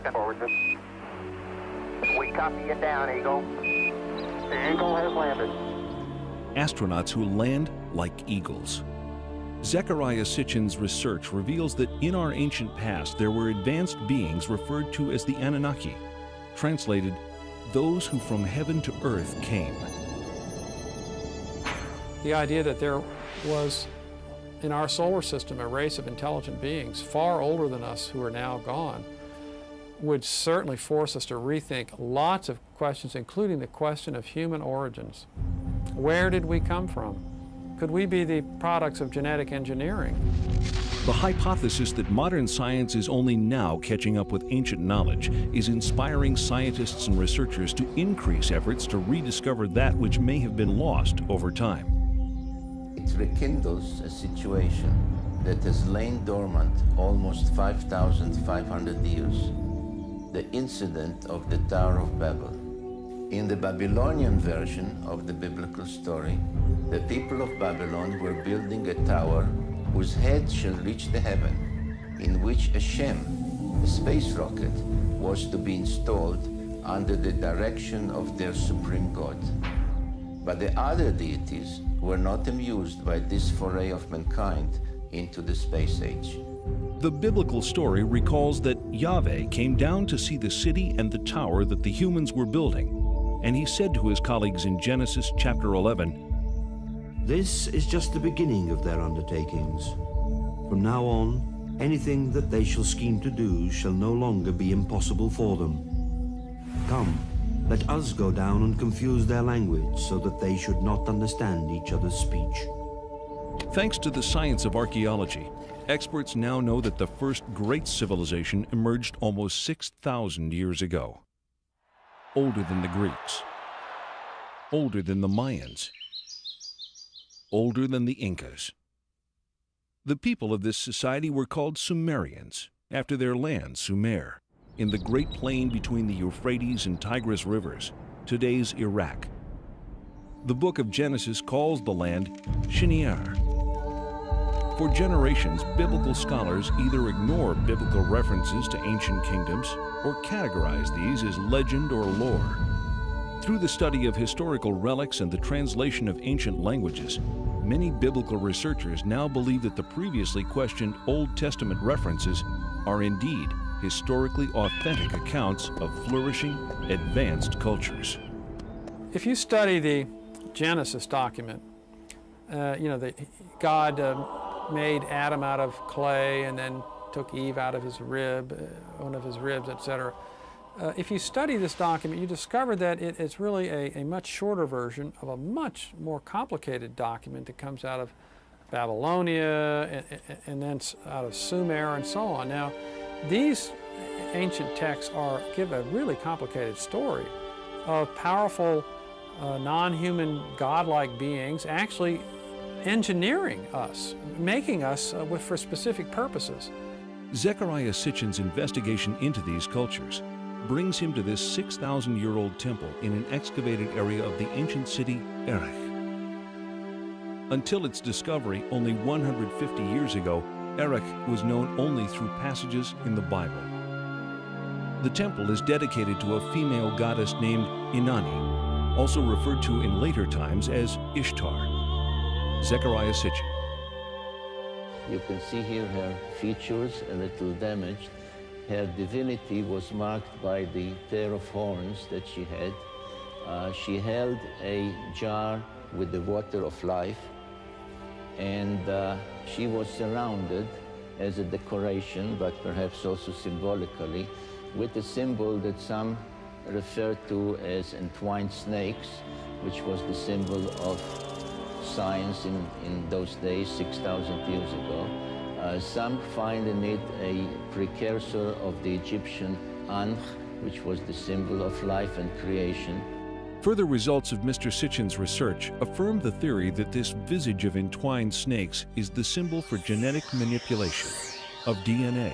second. Forward. We copy you down, Eagle. The Eagle has landed. Astronauts who land like eagles. Zecharia Sitchin's research reveals that in our ancient past there were advanced beings referred to as the Annunaki, translated, those who from heaven to earth came. The idea that there was in our solar system a race of intelligent beings far older than us who are now gone would certainly force us to rethink lots of questions, including the question of human origins. Where did we come from? Could we be the products of genetic engineering? The hypothesis that modern science is only now catching up with ancient knowledge is inspiring scientists and researchers to increase efforts to rediscover that which may have been lost over time. It rekindles a situation that has lain dormant almost 5,500 years. The incident of the Tower of Babel. In the Babylonian version of the biblical story, the people of Babylon were building a tower whose head shall reach the heaven, in which a Shem, a space rocket, was to be installed under the direction of their supreme god. But the other deities were not amused by this foray of mankind into the space age. The biblical story recalls that Yahweh came down to see the city and the tower that the humans were building, and he said to his colleagues in Genesis chapter 11, "This is just the beginning of their undertakings. From now on, anything that they shall scheme to do shall no longer be impossible for them. Come, let us go down and confuse their language so that they should not understand each other's speech." Thanks to the science of archaeology, experts now know that the first great civilization emerged almost 6,000 years ago. Older than the Greeks, older than the Mayans, older than the Incas. The people of this society were called Sumerians, after their land, Sumer, in the Great Plain between the Euphrates and Tigris rivers, today's Iraq. The book of Genesis calls the land Shinear. For generations, biblical scholars either ignore biblical references to ancient kingdoms or categorize these as legend or lore. Through the study of historical relics and the translation of ancient languages, many biblical researchers now believe that the previously questioned Old Testament references are indeed historically authentic accounts of flourishing, advanced cultures. If you study the Genesis document, God made Adam out of clay and then took Eve out of his rib, one of his ribs, etc. If you study this document, you discover that it's really a much shorter version of a much more complicated document that comes out of Babylonia and then out of Sumer and so on. Now, these ancient texts give a really complicated story of powerful, non-human, godlike beings actually engineering us, making us for specific purposes. Zecharia Sitchin's investigation into these cultures brings him to this 6,000-year-old temple in an excavated area of the ancient city Erech. Until its discovery only 150 years ago, Erech was known only through passages in the Bible. The temple is dedicated to a female goddess named Inanni, also referred to in later times as Ishtar. Zecharia Sitchin. You can see here her features a little damaged. Her divinity was marked by the pair of horns that she had. She held a jar with the water of life, and she was surrounded as a decoration, but perhaps also symbolically, with a symbol that some refer to as entwined snakes, which was the symbol of science in those days, 6,000 years ago. Some find in it a precursor of the Egyptian Ankh, which was the symbol of life and creation. Further results of Mr. Sitchin's research affirm the theory that this visage of entwined snakes is the symbol for genetic manipulation of DNA.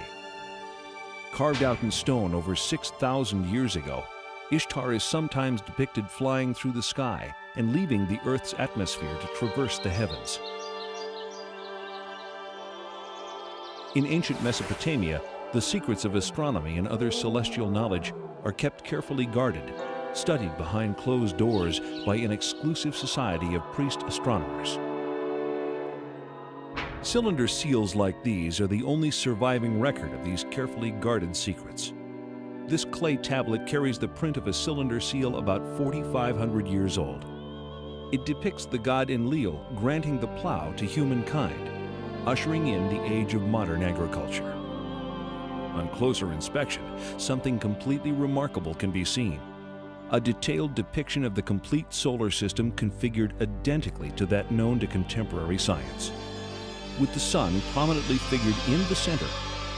Carved out in stone over 6,000 years ago, Ishtar is sometimes depicted flying through the sky and leaving the Earth's atmosphere to traverse the heavens. In ancient Mesopotamia, The secrets of astronomy and other celestial knowledge are kept carefully guarded, studied behind closed doors by an exclusive society of priest astronomers. Cylinder seals like these are the only surviving record of these carefully guarded secrets. This clay tablet carries the print of a cylinder seal about 4,500 years old. It depicts the god Enlil granting the plow to humankind, ushering in the age of modern agriculture. On closer inspection, something completely remarkable can be seen. A detailed depiction of the complete solar system configured identically to that known to contemporary science. With the sun prominently figured in the center,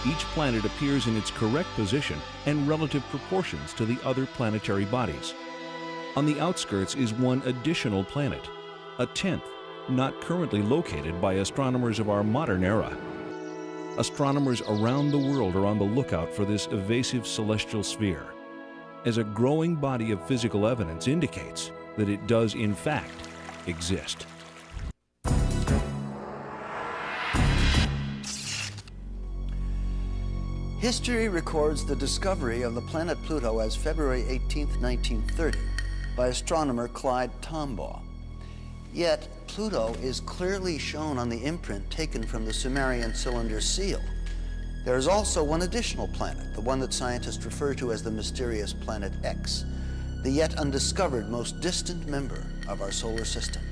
each planet appears in its correct position and relative proportions to the other planetary bodies. On the outskirts is one additional planet, a 10th, not currently located by astronomers of our modern era. Astronomers around the world are on the lookout for this evasive celestial sphere, as a growing body of physical evidence indicates that it does in fact exist. History records the discovery of the planet Pluto as February 18, 1930, by astronomer Clyde Tombaugh. Yet, Pluto is clearly shown on the imprint taken from the Sumerian cylinder seal. There is also one additional planet, the one that scientists refer to as the mysterious Planet X, the yet undiscovered most distant member of our solar system.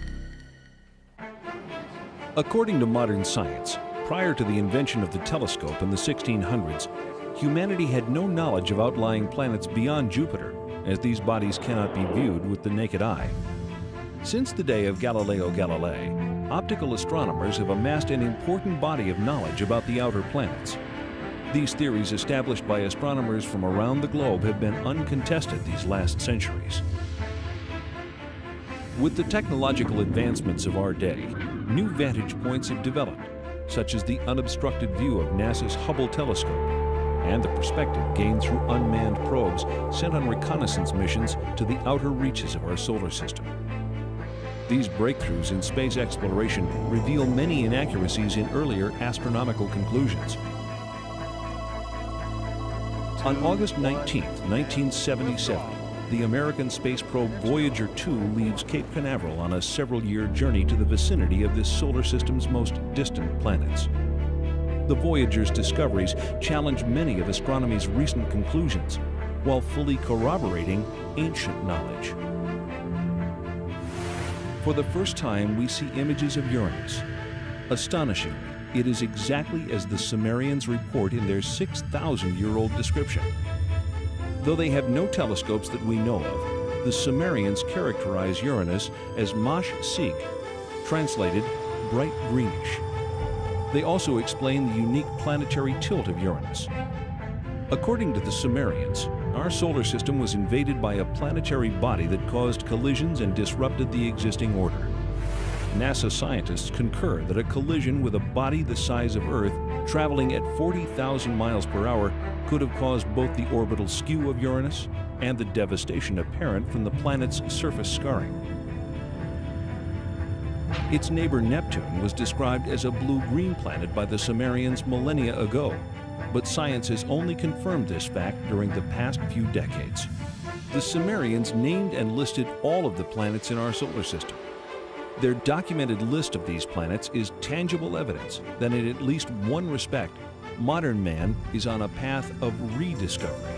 According to modern science, prior to the invention of the telescope in the 1600s, humanity had no knowledge of outlying planets beyond Jupiter, as these bodies cannot be viewed with the naked eye. Since the day of Galileo Galilei, optical astronomers have amassed an important body of knowledge about the outer planets. These theories established by astronomers from around the globe have been uncontested these last centuries. With the technological advancements of our day, new vantage points have developed, such as the unobstructed view of NASA's Hubble telescope and the perspective gained through unmanned probes sent on reconnaissance missions to the outer reaches of our solar system. These breakthroughs in space exploration reveal many inaccuracies in earlier astronomical conclusions. On August 19, 1977, the American space probe Voyager 2 leaves Cape Canaveral on a several-year journey to the vicinity of this solar system's most distant planets. The Voyager's discoveries challenge many of astronomy's recent conclusions, while fully corroborating ancient knowledge. For the first time, we see images of Uranus. Astonishingly, it is exactly as the Sumerians report in their 6,000-year-old description. Though they have no telescopes that we know of, the Sumerians characterize Uranus as Mash Sig, translated bright greenish. They also explain the unique planetary tilt of Uranus. According to the Sumerians, our solar system was invaded by a planetary body that caused collisions and disrupted the existing order. NASA scientists concur that a collision with a body the size of Earth, traveling at 40,000 miles per hour, could have caused both the orbital skew of Uranus and the devastation apparent from the planet's surface scarring. Its neighbor Neptune was described as a blue-green planet by the Sumerians millennia ago, but science has only confirmed this fact during the past few decades. The Sumerians named and listed all of the planets in our solar system. Their documented list of these planets is tangible evidence that in at least one respect, modern man is on a path of rediscovery.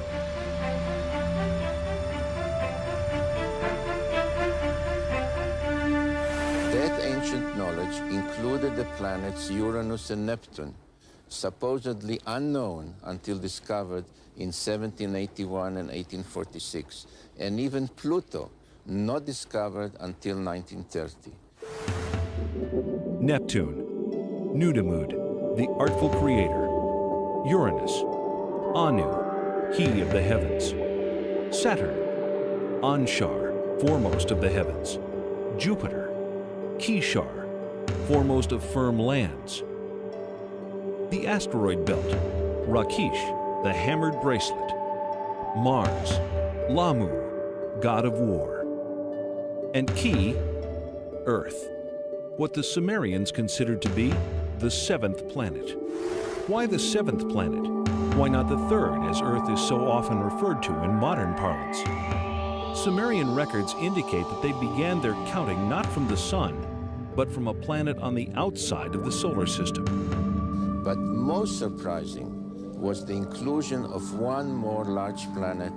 That ancient knowledge included the planets Uranus and Neptune, supposedly unknown until discovered in 1781 and 1846, and even Pluto, not discovered until 1930. Neptune, Nudimmud, the artful creator. Uranus, Anu, he of the heavens. Saturn, Anshar, foremost of the heavens. Jupiter, Kishar, foremost of firm lands. The asteroid belt, Rakish, the hammered bracelet. Mars, Lamu, god of war. And Ki, Earth, what the Sumerians considered to be the seventh planet. Why the seventh planet? Why not the third, as Earth is so often referred to in modern parlance? Sumerian records indicate that they began their counting not from the sun, but from a planet on the outside of the solar system. But most surprising was the inclusion of one more large planet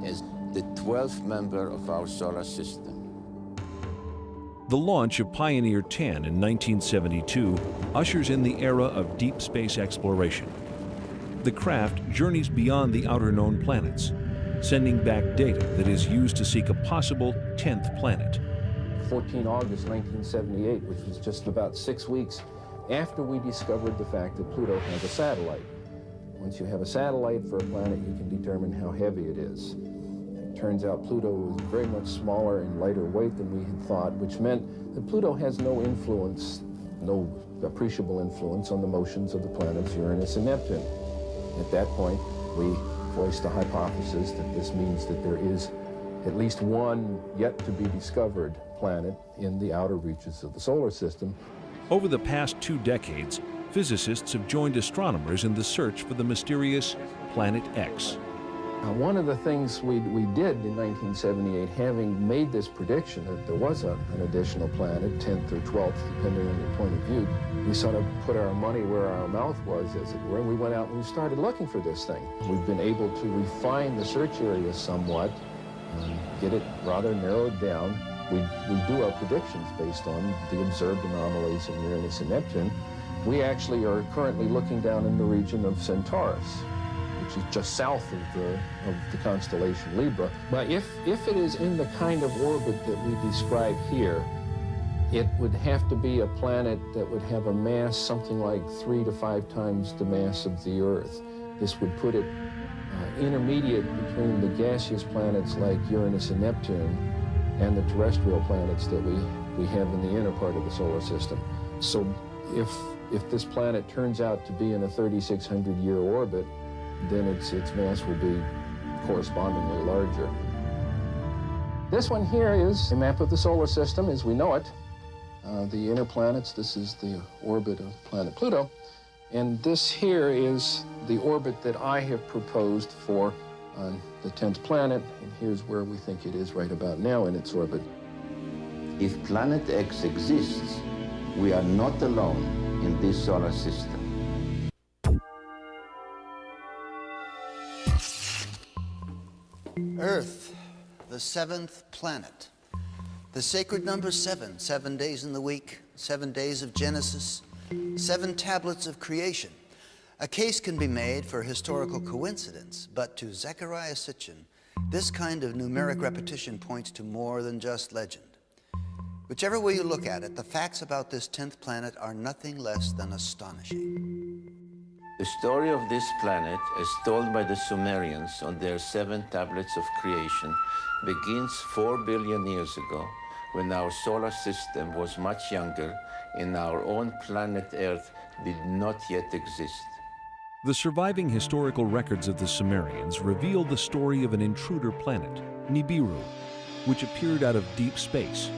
as the 12th member of our solar system. The launch of Pioneer 10 in 1972 ushers in the era of deep space exploration. The craft journeys beyond the outer known planets, sending back data that is used to seek a possible 10th planet. 14 August 1978, which was just about 6 weeks after we discovered the fact that Pluto has a satellite. Once you have a satellite for a planet, you can determine how heavy it is. It turns out Pluto was very much smaller and lighter weight than we had thought, which meant that Pluto has no influence, no appreciable influence on the motions of the planets Uranus and Neptune. At that point, we voiced the hypothesis that this means that there is at least one yet to be discovered planet in the outer reaches of the solar system. Over the past 2 decades, physicists have joined astronomers in the search for the mysterious Planet X. One of the things we did in 1978, having made this prediction that there was an additional planet, 10th or 12th, depending on your point of view, we sort of put our money where our mouth was, as it were, and we went out and we started looking for this thing. We've been able to refine the search area somewhat, get it rather narrowed down. We do our predictions based on the observed anomalies in Uranus and Neptune. We actually are currently looking down in the region of Centaurus, which is just south of the constellation Libra. But if it is in the kind of orbit that we describe here, it would have to be a planet that would have a mass something like 3 to 5 times the mass of the Earth. This would put it intermediate between the gaseous planets like Uranus and Neptune and the terrestrial planets that we have in the inner part of the solar system. So if this planet turns out to be in a 3,600-year orbit, then its mass will be correspondingly larger. This one here is a map of the solar system as we know it. The inner planets, this is the orbit of planet Pluto. And this here is the orbit that I have proposed for the 10th planet. And here's where we think it is right about now in its orbit. If Planet X exists, we are not alone in this solar system. Earth, the 7th planet. The sacred number 7, 7 days in the week, 7 days of Genesis, 7 tablets of creation. A case can be made for historical coincidence, but to Zecharia Sitchin, this kind of numeric repetition points to more than just legend. Whichever way you look at it, the facts about this 10th planet are nothing less than astonishing. The story of this planet, as told by the Sumerians on their 7 tablets of creation, begins 4 billion years ago, when our solar system was much younger and our own planet Earth did not yet exist. The surviving historical records of the Sumerians reveal the story of an intruder planet, Nibiru, which appeared out of deep space,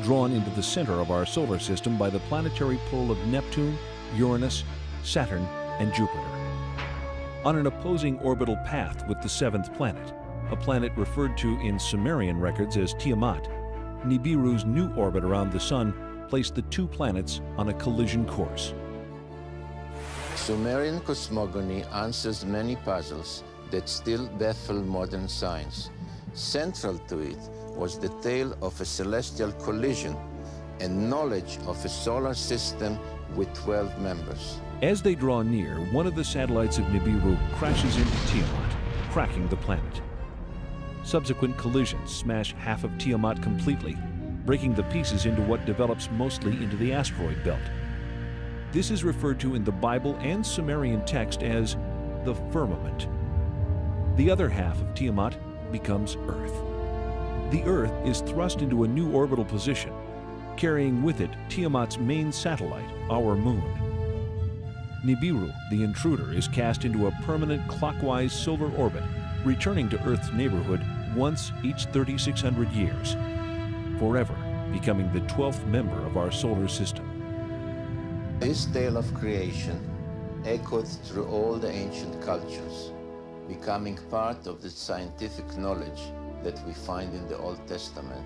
drawn into the center of our solar system by the planetary pull of Neptune, Uranus, Saturn, and Jupiter. On an opposing orbital path with the 7th planet, a planet referred to in Sumerian records as Tiamat, Nibiru's new orbit around the Sun placed the 2 planets on a collision course. Sumerian cosmogony answers many puzzles that still baffle modern science. Central to it was the tale of a celestial collision and knowledge of a solar system with 12 members. As they draw near, one of the satellites of Nibiru crashes into Tiamat, cracking the planet. Subsequent collisions smash half of Tiamat completely, breaking the pieces into what develops mostly into the asteroid belt. This is referred to in the Bible and Sumerian text as the firmament. The other half of Tiamat becomes Earth. The Earth is thrust into a new orbital position, carrying with it Tiamat's main satellite, our moon. Nibiru, the intruder, is cast into a permanent clockwise solar orbit, returning to Earth's neighborhood once each 3,600 years, forever becoming the 12th member of our solar system. This tale of creation echoed through all the ancient cultures, becoming part of the scientific knowledge that we find in the Old Testament,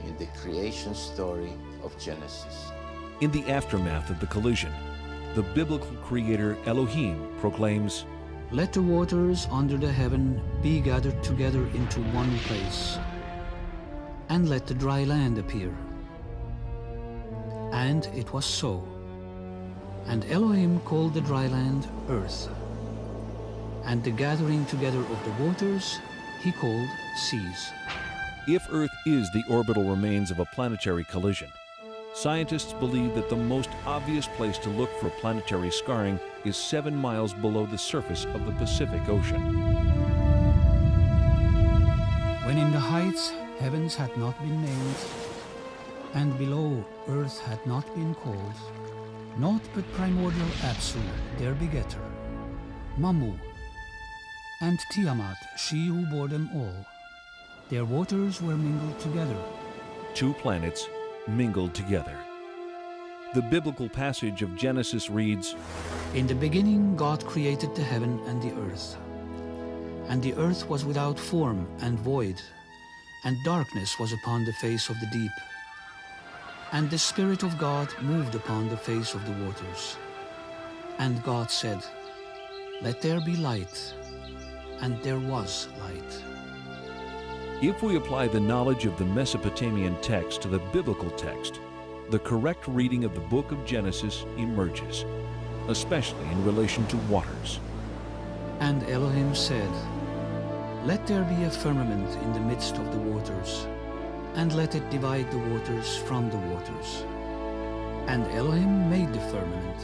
in the creation story of Genesis. In the aftermath of the collision, the biblical creator Elohim proclaims, "Let the waters under the heaven be gathered together into one place, and let the dry land appear." And it was so. And Elohim called the dry land earth, and the gathering together of the waters he called seas. If Earth is the orbital remains of a planetary collision, scientists believe that the most obvious place to look for planetary scarring is 7 miles below the surface of the Pacific Ocean. When in the heights heavens had not been named, and below earth had not been called, naught but primordial Apsu, their begetter, Mamu, and Tiamat, she who bore them all, their waters were mingled together. 2 planets mingled together. The biblical passage of Genesis reads, In the beginning God created the heaven and the earth. And the earth was without form and void, and darkness was upon the face of the deep. And the Spirit of God moved upon the face of the waters. And God said, Let there be light. And there was light. If we apply the knowledge of the Mesopotamian text to the biblical text, the correct reading of the book of Genesis emerges, especially in relation to waters. And Elohim said, Let there be a firmament in the midst of the waters, and let it divide the waters from the waters. And Elohim made the firmament,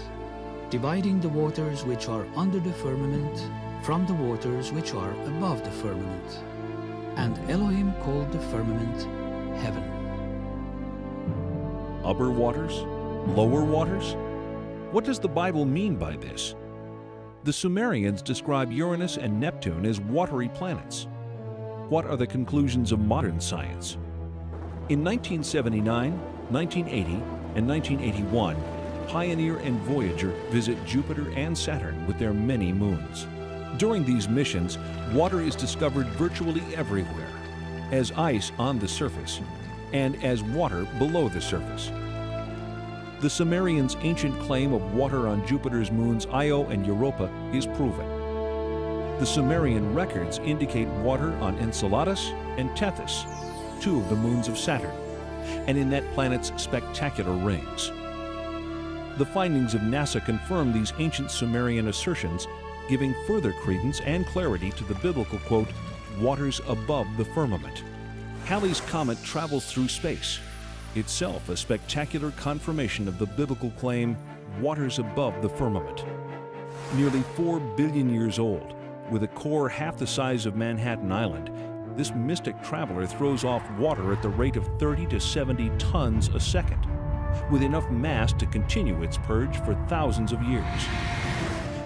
dividing the waters which are under the firmament from the waters which are above the firmament. And Elohim called the firmament heaven. Upper waters? Lower waters? What does the Bible mean by this? The Sumerians describe Uranus and Neptune as watery planets. What are the conclusions of modern science? In 1979, 1980, and 1981, Pioneer and Voyager visit Jupiter and Saturn with their many moons. During these missions, water is discovered virtually everywhere, as ice on the surface and as water below the surface. The Sumerians' ancient claim of water on Jupiter's moons Io and Europa is proven. The Sumerian records indicate water on Enceladus and Tethys, 2 of the moons of Saturn, and in that planet's spectacular rings. The findings of NASA confirm these ancient Sumerian assertions, giving further credence and clarity to the biblical quote, waters above the firmament. Halley's Comet travels through space, itself a spectacular confirmation of the biblical claim, waters above the firmament. Nearly 4 billion years old, with a core half the size of Manhattan Island, this mystic traveler throws off water at the rate of 30 to 70 tons a second, with enough mass to continue its purge for thousands of years.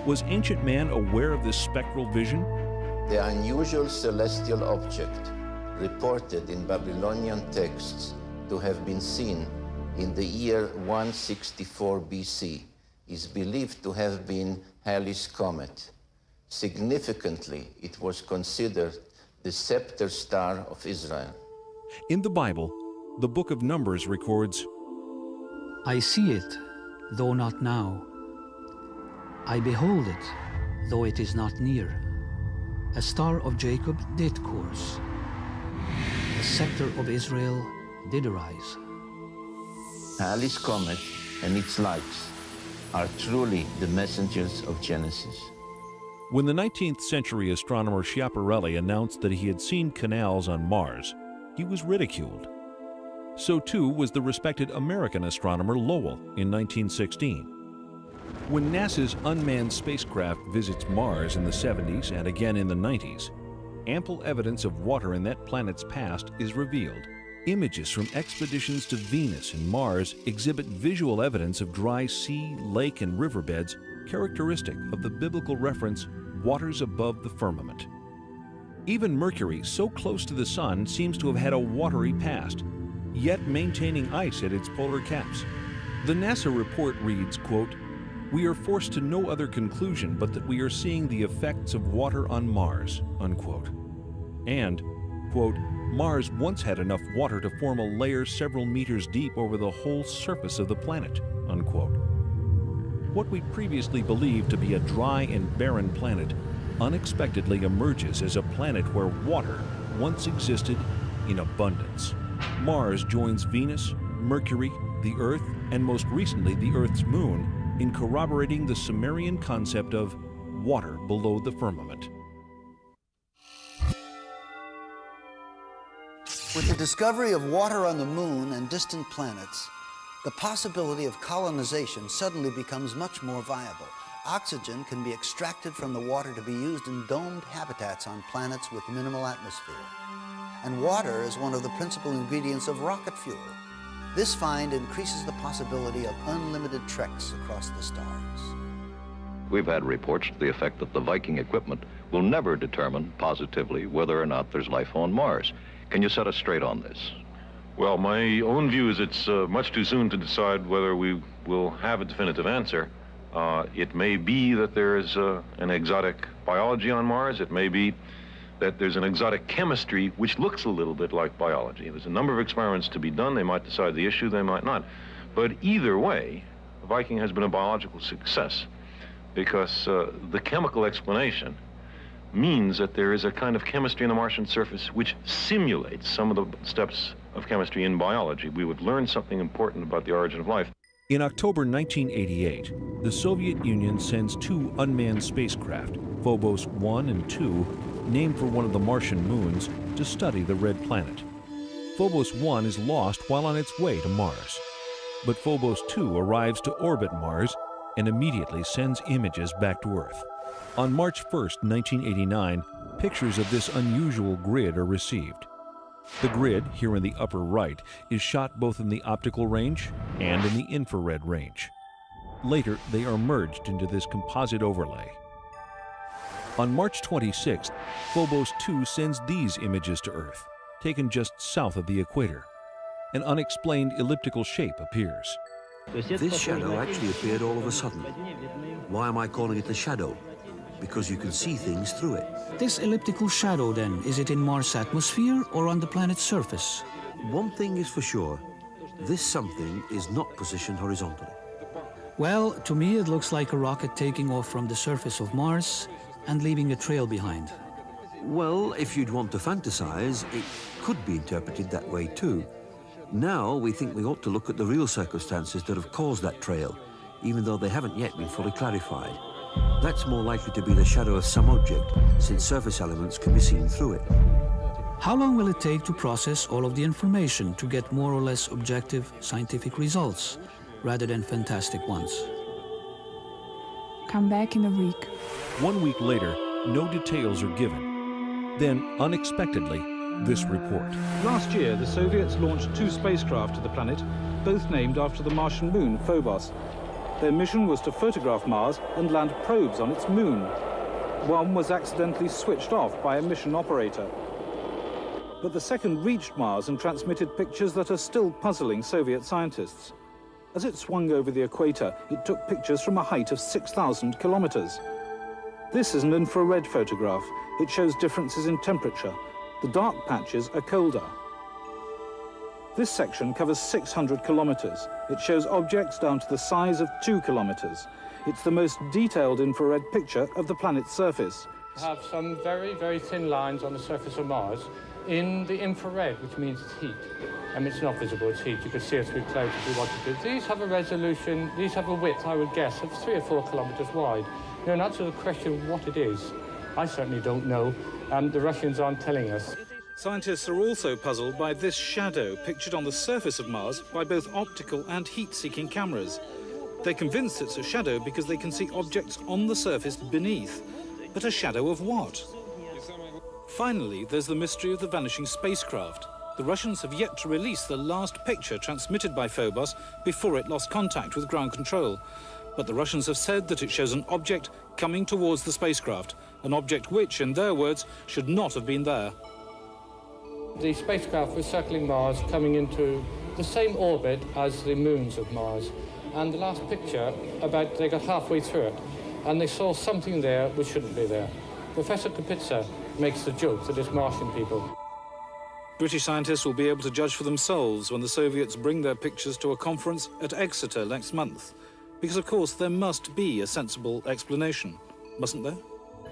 Was ancient man aware of this spectral vision? The unusual celestial object, reported in Babylonian texts to have been seen in the year 164 BC, is believed to have been Halley's Comet. Significantly, it was considered the scepter star of Israel. In the Bible, the book of Numbers records, I see it, though not now. I behold it, though it is not near. A star of Jacob did course. The scepter of Israel did arise. Halley's Comet and its lights are truly the messengers of Genesis. when the 19th century astronomer Schiaparelli announced that he had seen canals on Mars, he was ridiculed. So too was the respected American astronomer Lowell in 1916. When NASA's unmanned spacecraft visits Mars in the 70s and again in the 90s, ample evidence of water in that planet's past is revealed. Images from expeditions to Venus and Mars exhibit visual evidence of dry sea, lake, and riverbeds characteristic of the biblical reference, waters above the firmament. Even Mercury, so close to the Sun, seems to have had a watery past, yet maintaining ice at its polar caps. The NASA report reads, quote, We are forced to no other conclusion but that we are seeing the effects of water on Mars, unquote. And, quote, Mars once had enough water to form a layer several meters deep over the whole surface of the planet, unquote. What we previously believed to be a dry and barren planet unexpectedly emerges as a planet where water once existed in abundance. Mars joins Venus, Mercury, the Earth, and most recently the Earth's moon in corroborating the Sumerian concept of water below the firmament. With the discovery of water on the moon and distant planets, the possibility of colonization suddenly becomes much more viable. Oxygen can be extracted from the water to be used in domed habitats on planets with minimal atmosphere. And water is one of the principal ingredients of rocket fuel. This find increases the possibility of unlimited treks across the stars. We've had reports to the effect that the Viking equipment will never determine positively whether or not there's life on Mars. Can you set us straight on this? Well, my own view is it's much too soon to decide whether we will have a definitive answer. It may be that there is an exotic biology on Mars. It may be that there's an exotic chemistry which looks a little bit like biology. There's a number of experiments to be done. They might decide the issue, they might not. But either way, Viking has been a biological success because the chemical explanation means that there is a kind of chemistry on the Martian surface which simulates some of the steps of chemistry in biology. We would learn something important about the origin of life. In October 1988, the Soviet Union sends two unmanned spacecraft, Phobos 1 and 2, named for one of the Martian moons, to study the red planet. Phobos 1 is lost while on its way to Mars. But Phobos 2 arrives to orbit Mars and immediately sends images back to Earth. On March 1, 1989, pictures of this unusual grid are received. The grid, here in the upper right, is shot both in the optical range and in the infrared range. Later, they are merged into this composite overlay. On March 26th, Phobos 2 sends these images to Earth, taken just south of the equator. An unexplained elliptical shape appears. This shadow actually appeared all of a sudden. Why am I calling it a shadow? Because you can see things through it. This elliptical shadow, then, is it in Mars' atmosphere or on the planet's surface? One thing is for sure, this something is not positioned horizontally. Well, to me it looks like a rocket taking off from the surface of Mars and leaving a trail behind. Well, if you'd want to fantasize, it could be interpreted that way too. Now we think we ought to look at the real circumstances that have caused that trail, even though they haven't yet been fully clarified. That's more likely to be the shadow of some object, since surface elements can be seen through it. How long will it take to process all of the information to get more or less objective scientific results, rather than fantastic ones? Come back in a week. 1 week later, no details are given. Then, unexpectedly, this report. Last year, the Soviets launched 2 spacecraft to the planet, both named after the Martian moon, Phobos. Their mission was to photograph Mars and land probes on its moon. One was accidentally switched off by a mission operator. But the second reached Mars and transmitted pictures that are still puzzling Soviet scientists. As it swung over the equator, it took pictures from a height of 6,000 kilometers. This is an infrared photograph. It shows differences in temperature. The dark patches are colder. This section covers 600 kilometers. It shows objects down to the size of 2 kilometers. It's the most detailed infrared picture of the planet's surface. We have some very, very thin lines on the surface of Mars in the infrared, which means it's heat. It's not visible, it's heat. You could see it through clouds if you wanted to. These have a resolution, these have a width, I would guess, of 3 or 4 kilometers wide. Now, in answer to the question of what it is, I certainly don't know. The Russians aren't telling us. Scientists are also puzzled by this shadow pictured on the surface of Mars by both optical and heat-seeking cameras. They're convinced it's a shadow because they can see objects on the surface beneath. But a shadow of what? Finally, there's the mystery of the vanishing spacecraft. The Russians have yet to release the last picture transmitted by Phobos before it lost contact with ground control. But the Russians have said that it shows an object coming towards the spacecraft, an object which, in their words, should not have been there. The spacecraft was circling Mars, coming into the same orbit as the moons of Mars. and the last picture, they got halfway through it, and they saw something there which shouldn't be there. Professor Kapitsa makes the joke that it's Martian people. British scientists will be able to judge for themselves when the Soviets bring their pictures to a conference at Exeter next month. Because, of course, there must be a sensible explanation, mustn't there?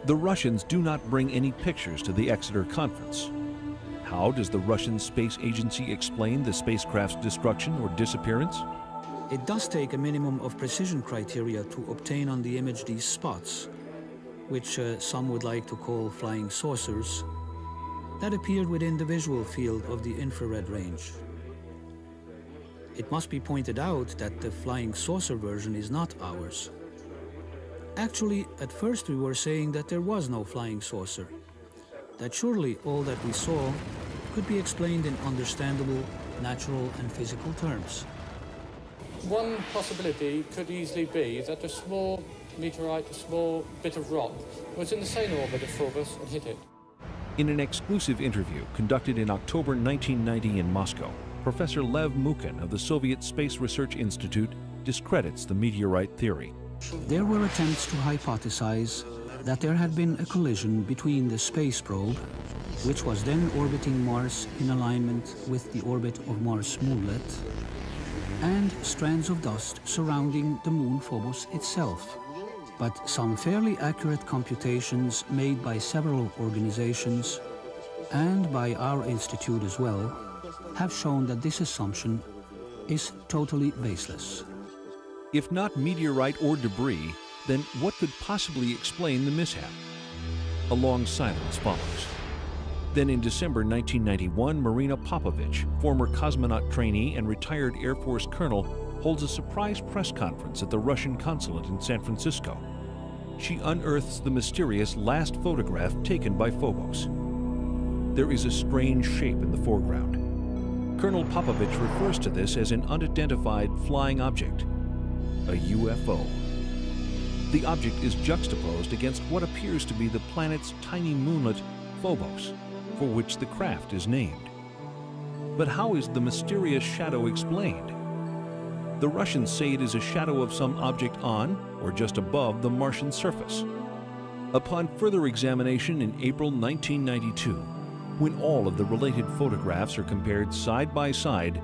The Russians do not bring any pictures to the Exeter conference. How does the Russian Space Agency explain the spacecraft's destruction or disappearance? It does take a minimum of precision criteria to obtain on the image these spots, which some would like to call flying saucers, that appeared within the visual field of the infrared range. It must be pointed out that the flying saucer version is not ours. Actually, at first we were saying that there was no flying saucer, that surely all that we saw could be explained in understandable, natural and physical terms. One possibility could easily be that a small meteorite, a small bit of rock, was in the same orbit of Phobos and hit it. In an exclusive interview conducted in October 1990 in Moscow, Professor Lev Mukhin of the Soviet Space Research Institute discredits the meteorite theory. There were attempts to hypothesize that there had been a collision between the space probe, which was then orbiting Mars in alignment with the orbit of Mars' moonlet, and strands of dust surrounding the moon Phobos itself. But some fairly accurate computations made by several organizations, and by our institute as well, have shown that this assumption is totally baseless. If not meteorite or debris, then what could possibly explain the mishap? A long silence follows. Then in December 1991, Marina Popovich, former cosmonaut trainee and retired Air Force colonel, holds a surprise press conference at the Russian consulate in San Francisco. She unearths the mysterious last photograph taken by Phobos. There is a strange shape in the foreground. Colonel Popovich refers to this as an unidentified flying object, a UFO. The object is juxtaposed against what appears to be the planet's tiny moonlet, Phobos, for which the craft is named. But how is the mysterious shadow explained? The Russians say it is a shadow of some object on or just above the Martian surface. Upon further examination in April 1992, when all of the related photographs are compared side by side,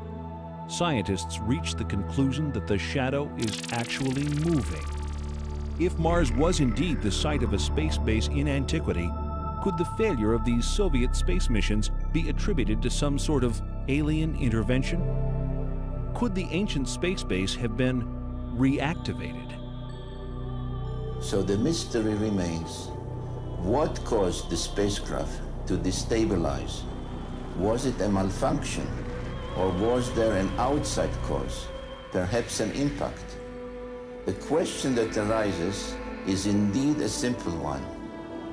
scientists reach the conclusion that the shadow is actually moving. If Mars was indeed the site of a space base in antiquity, could the failure of these Soviet space missions be attributed to some sort of alien intervention? Could the ancient space base have been reactivated? So the mystery remains, what caused the spacecraft to destabilize? Was it a malfunction, or was there an outside cause, perhaps an impact? The question that arises is indeed a simple one.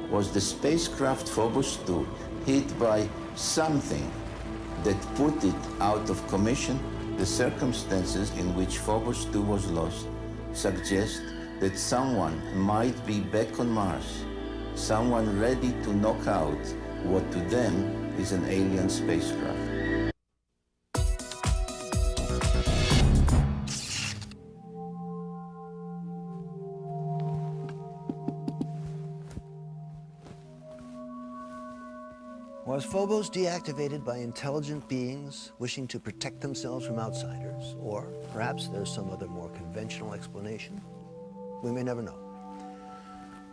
Was the spacecraft Phobos 2 hit by something that put it out of commission? The circumstances in which Phobos 2 was lost suggest that someone might be back on Mars, someone ready to knock out what to them is an alien spacecraft. Was Phobos deactivated by intelligent beings wishing to protect themselves from outsiders? Or perhaps there's some other more conventional explanation? We may never know.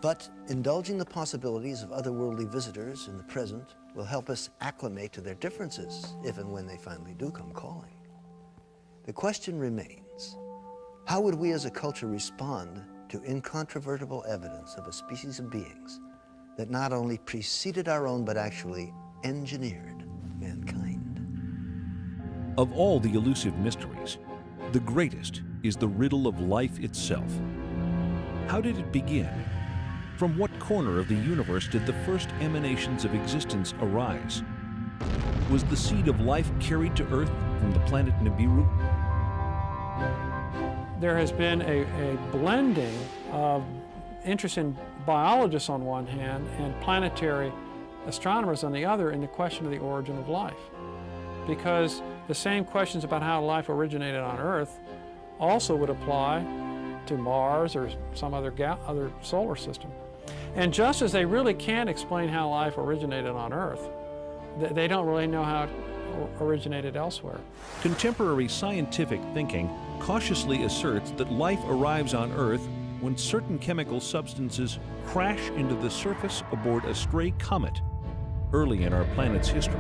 But indulging the possibilities of otherworldly visitors in the present will help us acclimate to their differences if and when they finally do come calling. The question remains, how would we as a culture respond to incontrovertible evidence of a species of beings that not only preceded our own but actually engineered mankind? Of all the elusive mysteries, the greatest is the riddle of life itself. How did it begin? From what corner of the universe did the first emanations of existence arise? Was the seed of life carried to Earth from the planet Nibiru? There has been a blending of interest in biologists on one hand and planetary astronomers on the other in the question of the origin of life. Because the same questions about how life originated on Earth also would apply to Mars or some other solar system. And just as they really can't explain how life originated on Earth, they don't really know how it originated elsewhere. Contemporary scientific thinking cautiously asserts that life arrives on Earth when certain chemical substances crash into the surface aboard a stray comet early in our planet's history.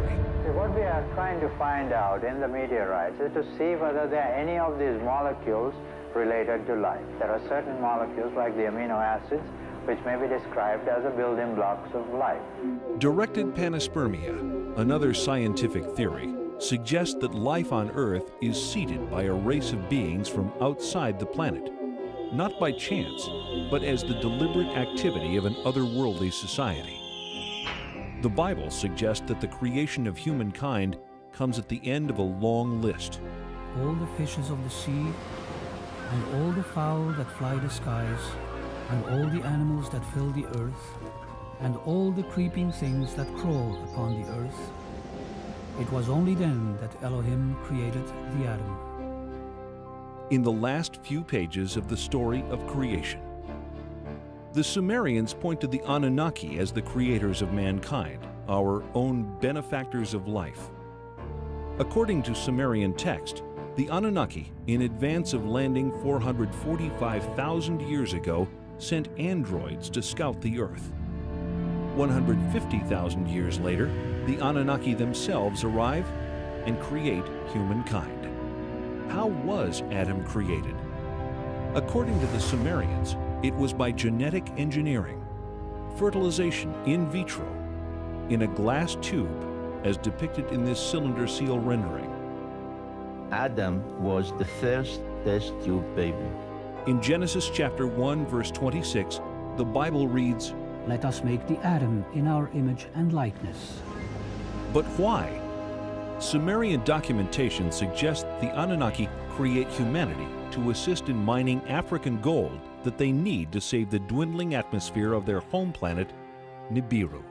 What we are trying to find out in the meteorites is to see whether there are any of these molecules related to life. There are certain molecules, like the amino acids, which may be described as the building blocks of life. Directed panspermia, another scientific theory, suggests that life on Earth is seeded by a race of beings from outside the planet, not by chance, but as the deliberate activity of an otherworldly society. The Bible suggests that the creation of humankind comes at the end of a long list. All the fishes of the sea, and all the fowl that fly the skies, and all the animals that fill the earth, and all the creeping things that crawl upon the earth. It was only then that Elohim created the atom. In the last few pages of the story of creation, the Sumerians point to the Annunaki as the creators of mankind, our own benefactors of life. According to Sumerian text, the Annunaki, in advance of landing 445,000 years ago, sent androids to scout the Earth. 150,000 years later, the Annunaki themselves arrive and create humankind. How was Adam created? According to the Sumerians, it was by genetic engineering, fertilization in vitro, in a glass tube, as depicted in this cylinder seal rendering. Adam was the first test tube baby. In Genesis chapter 1, verse 26, the Bible reads, "Let us make the atom in our image and likeness." But why? Sumerian documentation suggests the Anunnaki create humanity to assist in mining African gold that they need to save the dwindling atmosphere of their home planet, Nibiru.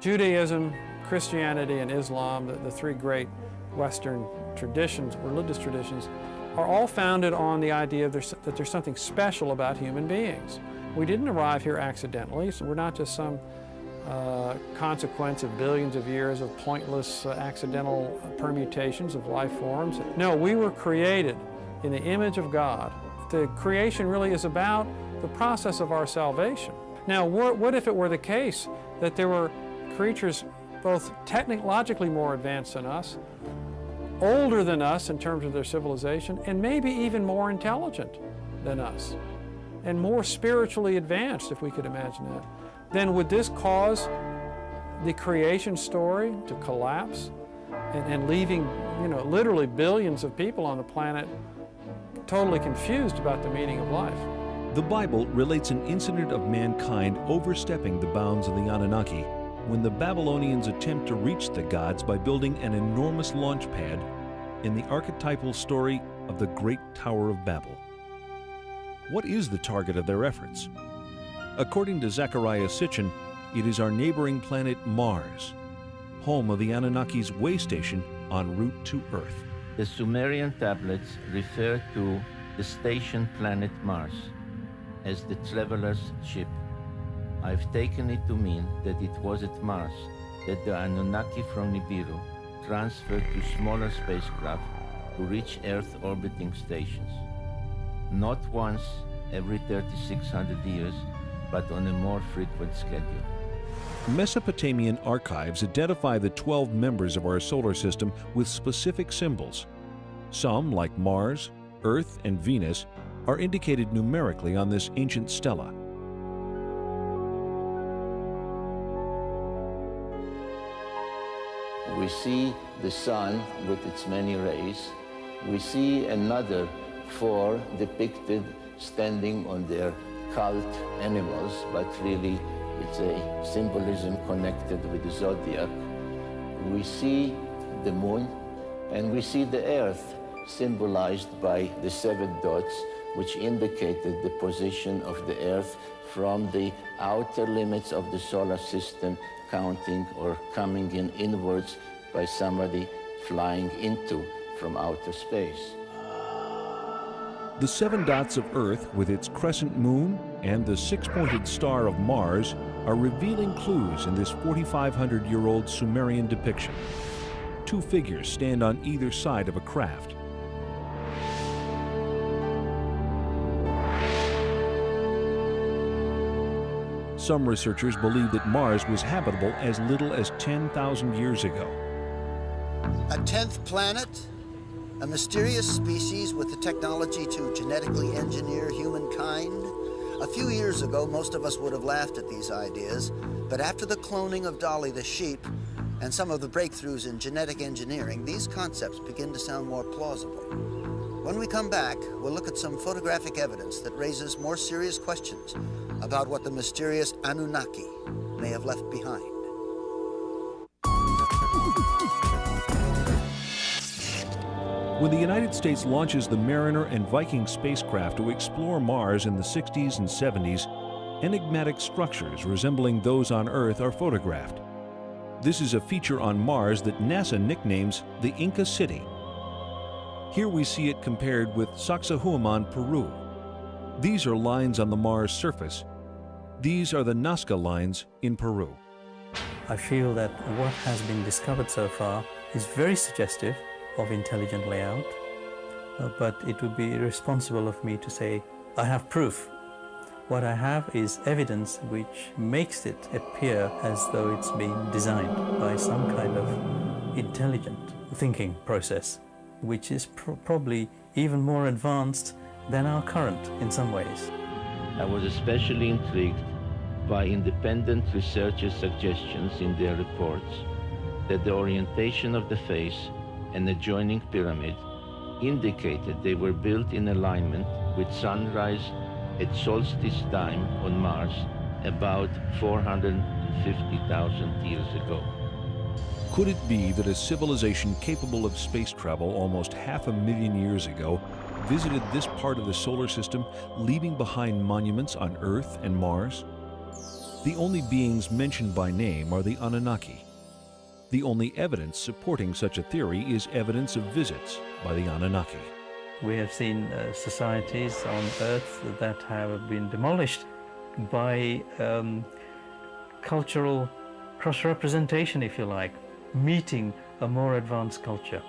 Judaism, Christianity, and Islam, the three great Western traditions, religious traditions, are all founded on the idea that there's something special about human beings. We didn't arrive here accidentally, so we're not just some consequence of billions of years of pointless accidental permutations of life forms. No, we were created in the image of God. The creation really is about the process of our salvation. Now, what if it were the case that there were creatures both technologically more advanced than us, older than us in terms of their civilization, and maybe even more intelligent than us, and more spiritually advanced, if we could imagine that? Then would this cause the creation story to collapse and leaving, literally billions of people on the planet totally confused about the meaning of life? The Bible relates an incident of mankind overstepping the bounds of the Anunnaki when the Babylonians attempt to reach the gods by building an enormous launch pad in the archetypal story of the Great Tower of Babel. What is the target of their efforts? According to Zecharia Sitchin, it is our neighboring planet Mars, home of the Anunnaki's way station en route to Earth. The Sumerian tablets refer to the station planet Mars as the traveler's ship. I've taken it to mean that it was at Mars that the Anunnaki from Nibiru transferred to smaller spacecraft to reach Earth orbiting stations. Not once every 3,600 years, but on a more frequent schedule. Mesopotamian archives identify the 12 members of our solar system with specific symbols. Some, like Mars, Earth, and Venus, are indicated numerically on this ancient stela. We see the sun with its many rays. We see another 4 depicted standing on their cult animals, but really it's a symbolism connected with the zodiac. We see the moon, and we see the earth symbolized by the 7 dots, which indicated the position of the earth from the outer limits of the solar system, counting or coming in inwards by somebody flying into from outer space. The 7 dots of Earth with its crescent moon and the 6-pointed star of Mars are revealing clues in this 4,500-year-old Sumerian depiction. 2 figures stand on either side of a craft. Some researchers believe that Mars was habitable as little as 10,000 years ago. A 10th planet? A mysterious species with the technology to genetically engineer humankind? A few years ago, most of us would have laughed at these ideas, but after the cloning of Dolly the sheep and some of the breakthroughs in genetic engineering, these concepts begin to sound more plausible. When we come back, we'll look at some photographic evidence that raises more serious questions about what the mysterious Annunaki may have left behind. When the United States launches the Mariner and Viking spacecraft to explore Mars in the 60s and 70s, enigmatic structures resembling those on Earth are photographed. This is a feature on Mars that NASA nicknames the Inca City. Here we see it compared with Sacsayhuaman, Peru. These are lines on the Mars surface. These are the Nazca lines in Peru. I feel that what has been discovered so far is very suggestive of intelligent layout, but it would be irresponsible of me to say I have proof. What I have is evidence which makes it appear as though it's been designed by some kind of intelligent thinking process, which is probably even more advanced than our current in some ways. I was especially intrigued by independent researchers' suggestions in their reports that the orientation of the face and adjoining pyramid indicated they were built in alignment with sunrise at solstice time on Mars about 450,000 years ago. Could it be that a civilization capable of space travel almost 500,000 years ago visited this part of the solar system, leaving behind monuments on Earth and Mars? The only beings mentioned by name are the Annunaki. The only evidence supporting such a theory is evidence of visits by the Annunaki. We have seen societies on Earth that have been demolished by cultural cross-representation, if you like. Meeting a more advanced culture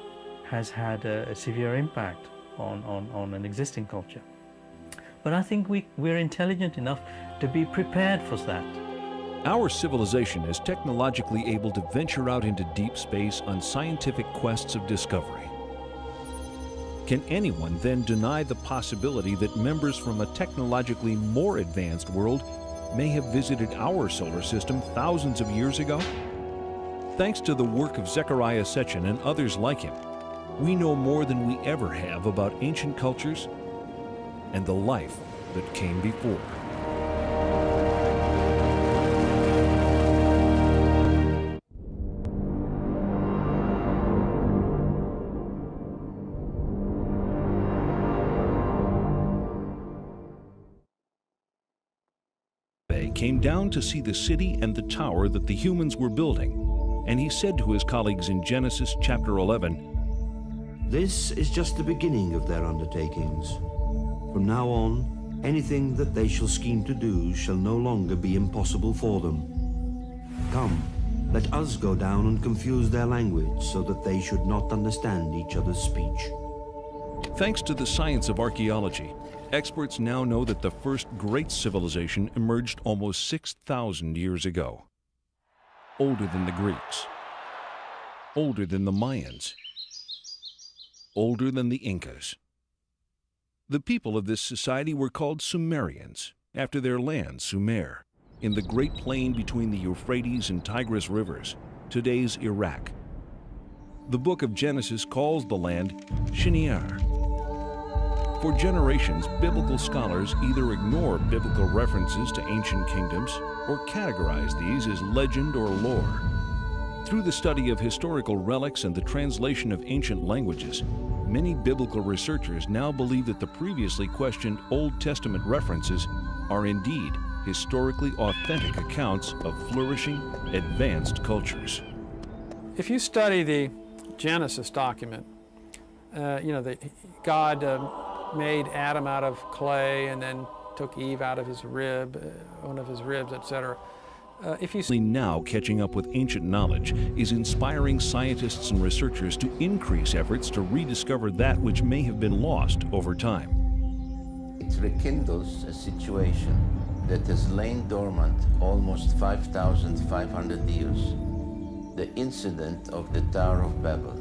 has had a severe impact on an existing culture. But I think we're intelligent enough to be prepared for that. Our civilization is technologically able to venture out into deep space on scientific quests of discovery. Can anyone then deny the possibility that members from a technologically more advanced world may have visited our solar system thousands of years ago? Thanks to the work of Zecharia Sitchin and others like him, we know more than we ever have about ancient cultures and the life that came before. Came down to see the city and the tower that the humans were building, and he said to his colleagues in Genesis chapter 11, "This is just the beginning of their undertakings. From now on, anything that they shall scheme to do shall no longer be impossible for them. Come, let us go down and confuse their language so that they should not understand each other's speech." Thanks to the science of archaeology, experts now know that the first great civilization emerged almost 6,000 years ago. Older than the Greeks, older than the Mayans, older than the Incas. The people of this society were called Sumerians, after their land, Sumer, in the Great Plain between the Euphrates and Tigris rivers, today's Iraq. The book of Genesis calls the land Shinear. For generations, biblical scholars either ignore biblical references to ancient kingdoms or categorize these as legend or lore. Through the study of historical relics and the translation of ancient languages, many biblical researchers now believe that the previously questioned Old Testament references are indeed historically authentic accounts of flourishing, advanced cultures. If you study the Genesis document, God made Adam out of clay and then took Eve out of his rib, one of his ribs, etc. If you now catching up with ancient knowledge is inspiring scientists and researchers to increase efforts to rediscover that which may have been lost over time. It rekindles a situation that has lain dormant almost 5,500 years, the incident of the Tower of Babel.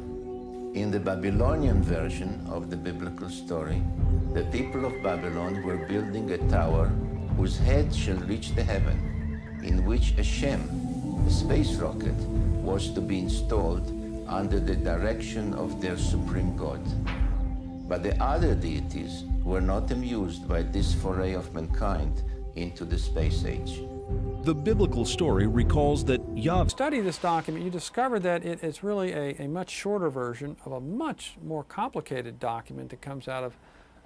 In the Babylonian version of the biblical story, the people of Babylon were building a tower whose head shall reach the heaven, in which a Shem, a space rocket, was to be installed under the direction of their supreme god. But the other deities were not amused by this foray of mankind into the space age. The biblical story recalls that Yahweh study this document, you discover that it's really a much shorter version of a much more complicated document that comes out of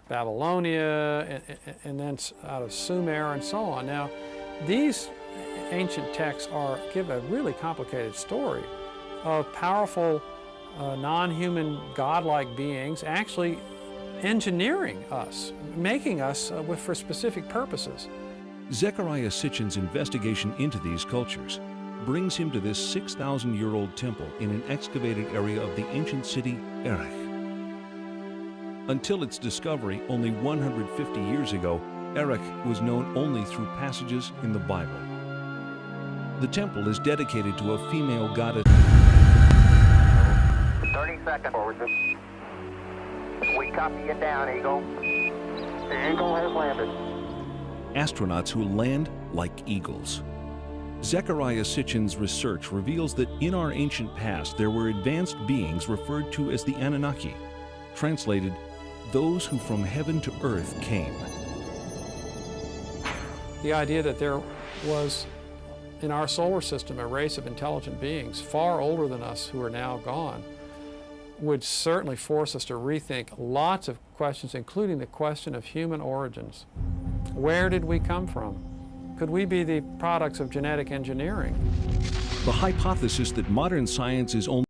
Babylonia and then out of Sumer and so on. Now, these ancient texts give a really complicated story of powerful, non-human, godlike beings actually engineering us, making us for specific purposes. Zechariah Sitchin's investigation into these cultures brings him to this 6,000-year-old temple in an excavated area of the ancient city Erech. Until its discovery only 150 years ago, Erech was known only through passages in the Bible. The temple is dedicated to a female goddess. 30 seconds forward. We copy you down, Eagle. The Eagle has landed. Astronauts who land like eagles. Zechariah Sitchin's research reveals that in our ancient past there were advanced beings referred to as the Annunaki, translated, those who from heaven to earth came. The idea that there was in our solar system a race of intelligent beings far older than us who are now gone would certainly force us to rethink lots of questions, including the question of human origins. Where did we come from? Could we be the products of genetic engineering? The hypothesis that modern science is only